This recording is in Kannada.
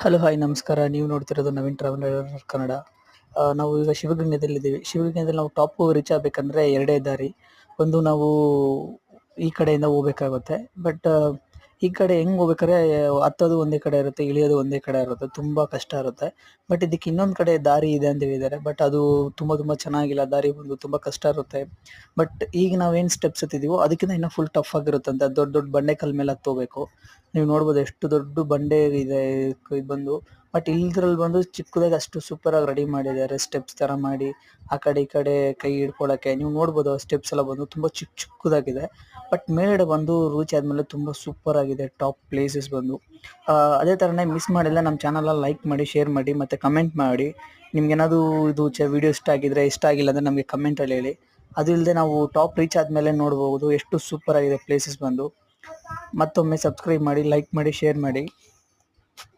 ಹಲೋ ಹಾಯ್ ನಮಸ್ಕಾರ. ನೀವು ನೋಡ್ತಿರೋದು ನವೀನ್ ಟ್ರಾವೆಲರ್ ಕನ್ನಡ. ನಾವು ಈಗ ಶಿವಗಂಗದಲ್ಲಿದ್ದೀವಿ. ಶಿವಗಂಗದಲ್ಲಿ ನಾವು ಟಾಪ್ ರೀಚ್ ಆಗಬೇಕಂದ್ರೆ ಎರಡೇ ದಾರಿ. ಒಂದು ನಾವು ಈ ಕಡೆಯಿಂದ ಹೋಗ್ಬೇಕಾಗುತ್ತೆ. ಬಟ್ ಈ ಕಡೆ ಹೆಂಗ್ ಹೋಗ್ಬೇಕಾದ್ರೆ ಹತ್ತೋದು ಒಂದೇ ಕಡೆ ಇರುತ್ತೆ, ಇಳಿಯೋದು ಒಂದೇ ಕಡೆ ಇರುತ್ತೆ. ತುಂಬಾ ಕಷ್ಟ ಇರುತ್ತೆ. ಬಟ್ ಇದಕ್ಕೆ ಇನ್ನೊಂದ್ ಕಡೆ ದಾರಿ ಇದೆ ಅಂತ ಹೇಳಿದ್ದಾರೆ. ಬಟ್ ಅದು ತುಂಬಾ ಚೆನ್ನಾಗಿಲ್ಲ. ದಾರಿ ಬಂದು ತುಂಬಾ ಕಷ್ಟ ಇರುತ್ತೆ. ಬಟ್ ಈಗ ನಾವೇನ್ ಸ್ಟೆಪ್ಸ್ ಹತ್ತಿದೀವೋ ಅದಕ್ಕಿಂತ ಇನ್ನೂ ಫುಲ್ ಟಫ್ ಆಗಿರುತ್ತಂತೆ. ದೊಡ್ಡ ದೊಡ್ಡ ಬಂಡೆ ಕಲ್ ಮೇಲೆ ಹತ್ತೋಬೇಕು. ನೀವು ನೋಡ್ಬೋದು ಎಷ್ಟು ದೊಡ್ಡ ಬಂಡೆ ಇದೆ ಇದು ಬಂದು. ಬಟ್ ಇಲ್ದ್ರಲ್ಲಿ ಬಂದು ಚಿಕ್ಕದಾಗಿ ಅಷ್ಟು ಸೂಪರ್ ಆಗಿ ರೆಡಿ ಮಾಡಿದ್ದಾರೆ, ಸ್ಟೆಪ್ಸ್ ತರ ಮಾಡಿ ಆ ಕಡೆ ಈ ಕಡೆ ಕೈ ಹಿಡ್ಕೊಳಕ್ಕೆ. ನೀವು ನೋಡ್ಬೋದು ಸ್ಟೆಪ್ಸ್ ಎಲ್ಲ ಬಂದು ತುಂಬಾ ಚಿಕ್ಕದಾಗಿದೆ. ಬಟ್ ಮೇಲ್ಗಡೆ ಬಂದು ರೂಚ್ ಆದ್ಮೇಲೆ ತುಂಬಾ ಸೂಪರ್ ಆಗಿದೆ ಟಾಪ್ ಪ್ಲೇಸಸ್ ಬಂದು. ಅದೇ ತರನೇ ಮಿಸ್ ಮಾಡಿಲ್ಲ ನಮ್ಮ ಚಾನಲ್ ಲೈಕ್ ಮಾಡಿ, ಶೇರ್ ಮಾಡಿ ಮತ್ತೆ ಕಮೆಂಟ್ ಮಾಡಿ. ನಿಮ್ಗೆ ಏನಾದ್ರು ಇದು ವಿಡಿಯೋ ಇಷ್ಟ ಆಗಿದ್ರೆ, ಇಷ್ಟ ಆಗಿಲ್ಲ ಅಂದ್ರೆ ನಮಗೆ ಕಮೆಂಟ್ ಅಲ್ಲಿ ಹೇಳಿ. ಅದು ಇಲ್ಲದೆ ನಾವು ಟಾಪ್ ರೀಚ್ ಆದ್ಮೇಲೆ ನೋಡ್ಬೋದು ಎಷ್ಟು ಸೂಪರ್ ಆಗಿದೆ ಪ್ಲೇಸಸ್ ಬಂದು. ಮತ್ತೊಮ್ಮೆ ಸಬ್ಸ್ಕ್ರೈಬ್ ಮಾಡಿ, ಲೈಕ್ ಮಾಡಿ, ಶೇರ್ ಮಾಡಿ.